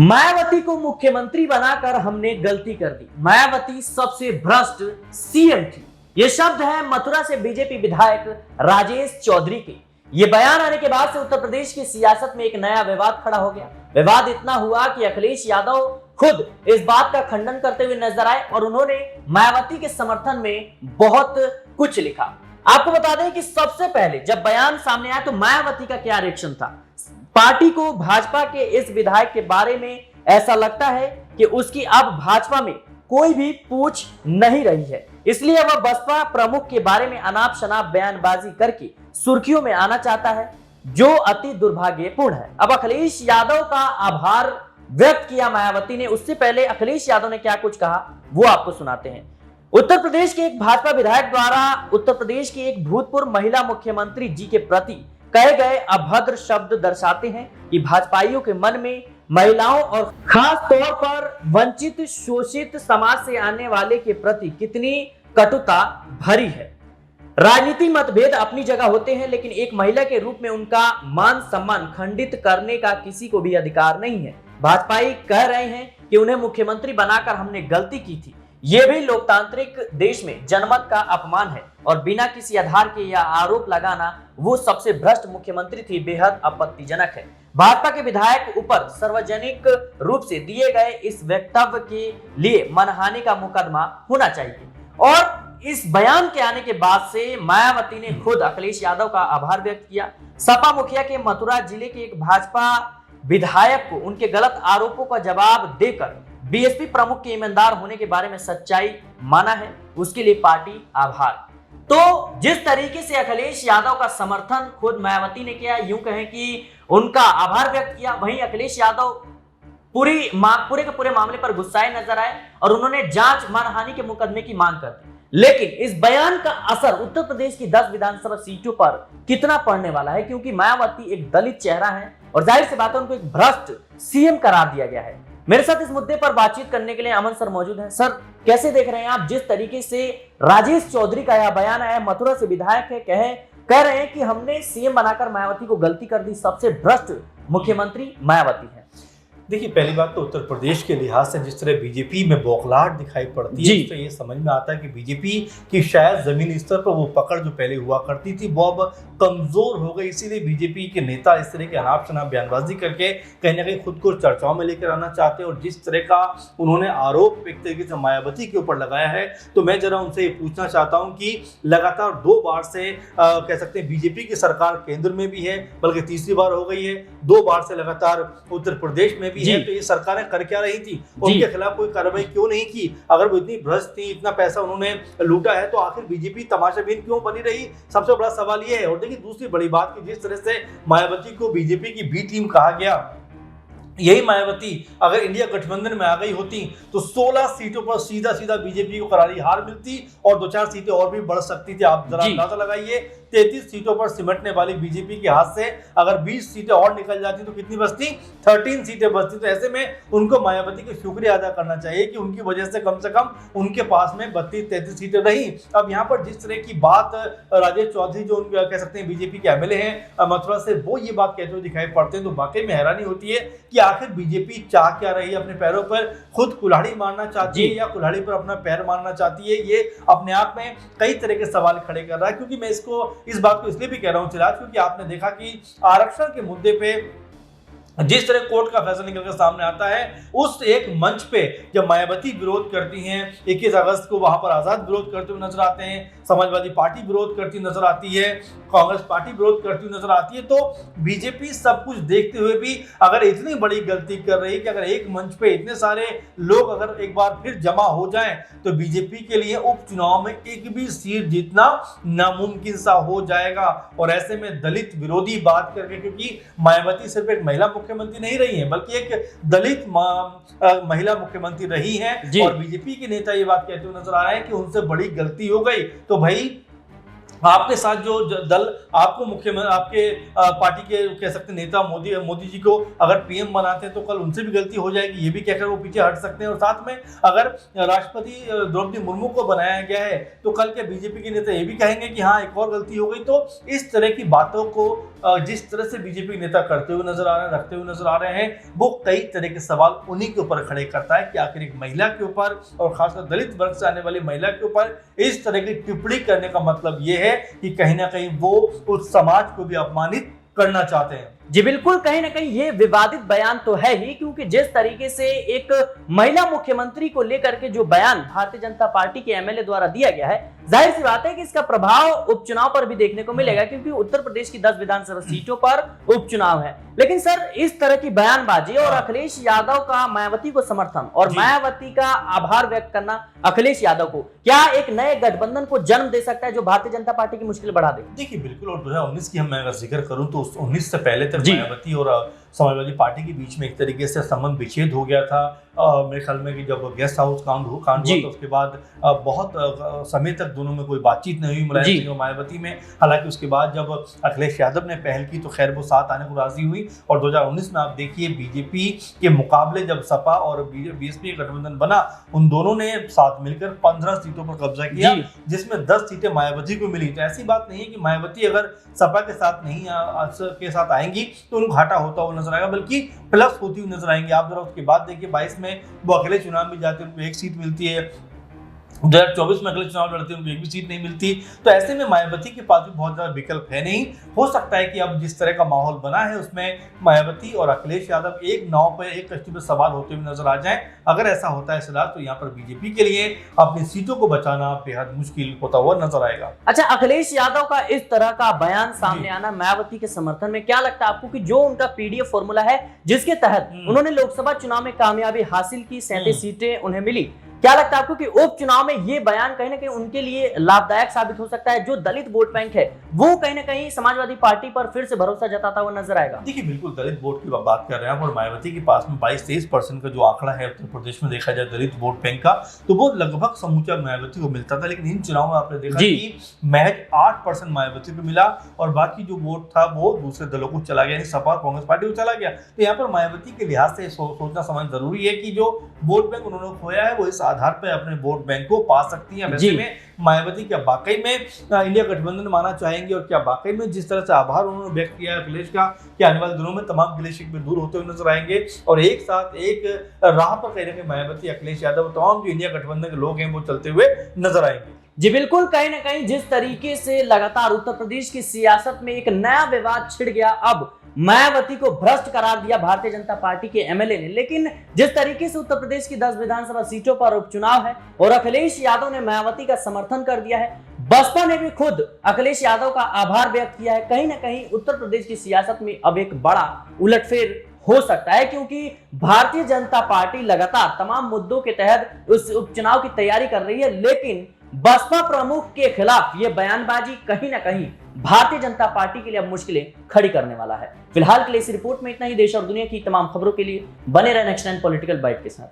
मायावती को मुख्यमंत्री बनाकर हमने गलती कर दी। मायावती सबसे भ्रष्ट सीएम थी। ये शब्द है मथुरा से बीजेपी विधायक राजेश चौधरी के। ये बयान आने के बाद से उत्तर प्रदेश की सियासत में एक नया विवाद खड़ा हो गया। विवाद इतना हुआ कि अखिलेश यादव खुद इस बात का खंडन करते हुए नजर आए और उन्होंने मायावती के समर्थन में बहुत कुछ लिखा। आपको बता दें कि सबसे पहले जब बयान सामने आया तो मायावती का क्या रिएक्शन था। पार्टी को भाजपा के इस विधायक के बारे में ऐसा लगता है कि उसकी अब भाजपा में कोई भी पूछ नहीं रही है, इसलिए वह बसपा प्रमुख के बारे में अनाप शनाप बयानबाजी करके सुर्खियों में आना चाहता है, जो अति दुर्भाग्यपूर्ण है। अब अखिलेश यादव का आभार व्यक्त किया मायावती ने। उससे पहले अखिलेश यादव ने क्या कुछ कहा वो आपको सुनाते हैं। उत्तर प्रदेश के एक भाजपा विधायक द्वारा उत्तर प्रदेश की एक भूतपूर्व महिला मुख्यमंत्री जी के प्रति कहे गए अभद्र शब्द दर्शाते हैं कि भाजपाइयों के मन में महिलाओं और खास तौर पर वंचित शोषित समाज से आने वाले के प्रति कितनी कटुता भरी है। राजनीतिक मतभेद अपनी जगह होते हैं, लेकिन एक महिला के रूप में उनका मान सम्मान खंडित करने का किसी को भी अधिकार नहीं है। भाजपाई कह रहे हैं कि उन्हें मुख्यमंत्री बनाकर हमने गलती की थी। यह भी लोकतांत्रिक देश में जनमत का अपमान है और बिना किसी आधार के यह आरोप लगाना वो सबसे भ्रष्ट मुख्यमंत्री थी बेहद आपत्तिजनक है। भाजपा के विधायक ऊपर सार्वजनिक रूप से दिए गए इस वक्तव्य के लिए मानहानि का मुकदमा होना चाहिए। और इस बयान के आने के बाद से मायावती ने खुद अखिलेश यादव का आभार व्यक्त किया। सपा मुखिया के मथुरा जिले के एक भाजपा विधायक को उनके गलत आरोपों का जवाब देकर बीएसपी प्रमुख के ईमानदार होने के बारे में सच्चाई माना है, उसके लिए पार्टी आभार। तो जिस तरीके से अखिलेश यादव का समर्थन खुद मायावती ने किया, यूं कहें कि उनका आभार व्यक्त किया, वहीं अखिलेश यादव पूरे के पूरे मामले पर गुस्साए नजर आए और उन्होंने जांच मानहानि के मुकदमे की मांग कर दी। लेकिन इस बयान का असर उत्तर प्रदेश की 10 विधानसभा सीटों पर कितना पड़ने वाला है, क्योंकि मायावती एक दलित चेहरा है और जाहिर सी बात है उनको एक भ्रष्ट सीएम करार दिया गया है। मेरे साथ इस मुद्दे पर बातचीत करने के लिए अमन सर मौजूद हैं। सर, कैसे देख रहे हैं आप जिस तरीके से राजेश चौधरी का यह बयान आया, मथुरा से विधायक है, कह रहे हैं कि हमने सीएम बनाकर मायावती को गलती कर दी, सबसे भ्रष्ट मुख्यमंत्री मायावती है। देखिए, पहली बात तो उत्तर प्रदेश के लिहाज से जिस तरह बीजेपी में बौखलाहट दिखाई पड़ती है, तो ये समझ में आता है कि बीजेपी की शायद जमीनी स्तर पर वो पकड़ जो पहले हुआ करती थी वो अब कमजोर हो गई। इसीलिए बीजेपी के नेता इस तरह के अनाप शनाप बयानबाजी करके कहीं ना कहीं खुद को चर्चाओं में लेकर आना चाहते हैं। और जिस तरह का उन्होंने आरोप एक तरीके से मायावती के ऊपर लगाया है, तो मैं जरा उनसे ये पूछना चाहता हूँ कि लगातार 2 बार से कह सकते हैं बीजेपी की सरकार केंद्र में भी है, बल्कि तीसरी बार हो गई है, 2 बार से लगातार उत्तर प्रदेश में भी है, तो ये सरकारें कर क्या रही थी, उनके खिलाफ कोई कार्रवाई क्यों नहीं की? अगर वो इतनी भ्रष्ट थी, इतना पैसा उन्होंने लूटा है, तो आखिर बीजेपी तमाशाबीन क्यों बनी रही? सबसे बड़ा सवाल ये है। और देखिए, दूसरी बड़ी बात कि जिस तरह से मायावती को बीजेपी की बी टीम कहा गया, यही मायावती अगर इंडिया गठबंधन में आ गई होती तो 16 सीटों पर सीधा सीधा बीजेपी को करारी हार मिलती और 2-4 सीटें और भी बढ़ सकती थी। आप जरा अंदाजा लगाइए, 33 सीटों पर सिमटने वाली बीजेपी के हाथ से अगर 20 सीटें और निकल जाती तो कितनी बचती? 13 सीटें बचती। तो ऐसे में उनको मायावती का शुक्रिया अदा करना चाहिए कि उनकी वजह से कम उनके पास में 32-33 सीटें रही। अब यहाँ पर जिस तरह की बात राजेश चौधरी जो उनके कह सकते हैं बीजेपी के एमएलए हैं मथुरा से, वो ये बात कहते हुए दिखाई पड़ते हैं, तो वाकई में हैरानी होती है कि आखिर बीजेपी चाह क्या रही है? अपने पैरों पर खुद कुल्हाड़ी मारना चाहती है या कुल्हाड़ी पर अपना पैर मारना चाहती है? ये अपने आप में कई तरह के सवाल खड़े कर रहा है। क्योंकि मैं इस बात को इसलिए भी कह रहा हूं चिराग, क्योंकि आपने देखा कि आरक्षण के मुद्दे पे जिस तरह कोर्ट का फैसला निकलकर सामने आता है, उस एक मंच पे जब मायावती विरोध करती हैं, 21 अगस्त को वहां पर आजाद विरोध करते हुए नजर आते हैं, समाजवादी पार्टी विरोध करती नजर आती है, कांग्रेस पार्टी विरोध करती हुई नजर आती है, तो बीजेपी सब कुछ देखते हुए भी अगर इतनी बड़ी गलती कर रही है कि अगर एक मंच पे इतने सारे लोग अगर एक बार फिर जमा हो जाएं तो बीजेपी के लिए उपचुनाव में एक भी सीट जीतना नामुमकिन सा हो जाएगा। और ऐसे में दलित विरोधी बात करके, क्योंकि मायावती सिर्फ एक महिला मुख्यमंत्री नहीं रही है बल्कि एक दलित महिला मुख्यमंत्री रही है, और बीजेपी के नेता ये बात कहते हुए नजर आ रहे हैं कि उनसे बड़ी गलती हो गई। तो भाई आपके साथ जो दल आपको मुख्यमंत्री आपके पार्टी के कह सकते नेता मोदी जी को अगर पीएम बनाते हैं तो कल उनसे भी गलती हो जाएगी, ये भी कहकर वो पीछे हट सकते हैं। और साथ में अगर राष्ट्रपति द्रौपदी मुर्मू को बनाया गया है तो कल के बीजेपी के नेता ये भी कहेंगे कि हाँ एक और गलती हो गई। तो इस तरह की बातों को जिस तरह से बीजेपी नेता करते हुए नजर आ रहे हैं, रखते हुए नजर आ रहे हैं, वो कई तरह के सवाल उन्हीं के ऊपर खड़े करता है कि आखिर एक महिला के ऊपर और खासकर दलित वर्ग से आने वाली महिला के ऊपर इस तरह की टिप्पणी करने का मतलब ये है कि कहीं ना कहीं वो उस समाज को भी अपमानित करना चाहते हैं। जी बिल्कुल, कहीं ना कहीं ये विवादित बयान तो है ही, क्योंकि जिस तरीके से एक महिला मुख्यमंत्री को लेकर के जो बयान भारतीय जनता पार्टी के एमएलए द्वारा दिया गया है, जाहिर सी बात है कि इसका प्रभाव उपचुनाव पर भी देखने को मिलेगा, क्योंकि उत्तर प्रदेश की 10 विधानसभा सीटों पर उपचुनाव है। लेकिन सर, इस तरह की बयानबाजी और अखिलेश यादव का मायावती को समर्थन और मायावती का आभार व्यक्त करना अखिलेश यादव को क्या एक नए गठबंधन को जन्म दे सकता है जो भारतीय जनता पार्टी की मुश्किल बढ़ा दे? देखिए बिल्कुल, और 2019 की मैं अगर जिक्र करूं तो 19 से पहले तक मायावती और समाजवादी पार्टी के बीच में एक तरीके से संबंध विच्छेद हो गया था। मेरे ख्याल में कि जब गेस्ट हाउस कांड हुआ तो उसके बाद बहुत समय तक दोनों में कोई बातचीत नहीं हुई, मुलायम सिंह और मायावती में। हालांकि उसके बाद जब अखिलेश यादव ने पहल की तो खैर वो साथ आने को राजी हुई। और 2019 में आप देखिए बीजेपी के मुकाबले जब सपा और बीएसपी का गठबंधन बना, उन दोनों ने साथ मिलकर 15 सीटों पर कब्जा किया, जिसमें 10 सीटें मायावती को मिली। तो ऐसी बात नहीं है कि मायावती अगर सपा के साथ नहीं के साथ आएंगी तो उनको घाटा होता हुआ नजर आएगा, बल्कि प्लस होती हुई नजर आएंगे। आप जरा उसके बाद देखिए 22 में वो अकेले चुनाव में जाते हैं, उनको 1 सीट मिलती है। 2024 में अगले चुनाव लड़ते हैं, उनको एक भी सीट नहीं मिलती। तो ऐसे में मायावती के पास भी बहुत ज्यादा विकल्प है नहीं। हो सकता है कि अब जिस तरह का माहौल बना है उसमें मायावती और अखिलेश यादव एक नाव पर एक कश्ती पर सवार होते हुए नजर आ जाएं। अगर ऐसा होता है सिद्धार्थ, तो यहाँ पर बीजेपी के लिए अपनी सीटों को बचाना बेहद मुश्किल होता हुआ नजर आएगा। अच्छा, अखिलेश यादव का इस तरह का बयान सामने आना मायावती के समर्थन में, क्या लगता है आपको कि जो उनका पीडीएफ फॉर्मूला है जिसके तहत उन्होंने लोकसभा चुनाव में कामयाबी हासिल की, 37 सीटें उन्हें मिली, क्या लगता है आपको कि उपचुनाव में ये बयान कहीं ना कहीं उनके लिए लाभदायक साबित हो सकता है? जो दलित वोट बैंक है वो कहीं ना कहीं समाजवादी पार्टी पर फिर से भरोसा जताता हुआ नजर आएगा। देखिए बिल्कुल, दलित वोट की बात कर रहे हैं और मायावती के पास में 22-23% का जो आंकड़ा है उत्तर प्रदेश में देखा जाए दलित वोट बैंक का, तो वो लगभग समूचा मायावती को मिलता था। लेकिन इन चुनाव में आपने देखा कि महज 8% मायावती को मिला और बाकी जो वोट था वो दूसरे दलों को चला गया, यानी सपा कांग्रेस पार्टी को चला गया। तो यहाँ पर मायावती के लिहाज से सोचना समझना जरूरी है कि जो वोट बैंक उन्होंने खोया है वो इस आधार पर अपने वोट बैंक को पा सकती है। वैसे में मायावती क्या वाकई में इंडिया गठबंधन माना चाहेंगे, और क्या वाकई में जिस तरह से आभार उन्होंने व्यक्त किया है अखिलेश का, कि आने वाले दिनों में तमाम गिले शिकवे दूर होते हुए नजर आएंगे और एक साथ एक राह पर कहीं ना कहीं मायावती, अखिलेश यादव, तमाम जो इंडिया गठबंधन के लोग हैं वो चलते हुए नजर आएंगे। जी बिल्कुल, कहीं ना कहीं जिस तरीके से लगातार उत्तर प्रदेश की सियासत में एक नया विवाद छिड़ गया, अब मायावती को भ्रष्ट करार दिया भारतीय जनता पार्टी के एमएलए ने। लेकिन जिस तरीके से उत्तर प्रदेश की 10 विधानसभा सीटों पर उपचुनाव है और अखिलेश यादव ने मायावती का समर्थन कर दिया है, बसपा ने भी खुद अखिलेश यादव का आभार व्यक्त किया है, कहीं ना कहीं उत्तर प्रदेश की सियासत में अब एक बड़ा उलटफेर हो सकता है, क्योंकि भारतीय जनता पार्टी लगातार तमाम मुद्दों के तहत उस उपचुनाव की तैयारी कर रही है। लेकिन बसपा प्रमुख के खिलाफ यह बयानबाजी कहीं ना कहीं भारतीय जनता पार्टी के लिए अब मुश्किलें खड़ी करने वाला है। फिलहाल के लिए इस रिपोर्ट में इतना ही। देश और दुनिया की तमाम खबरों के लिए बने रहे नेक्स्ट 9 पॉलिटिकल बाइट के साथ।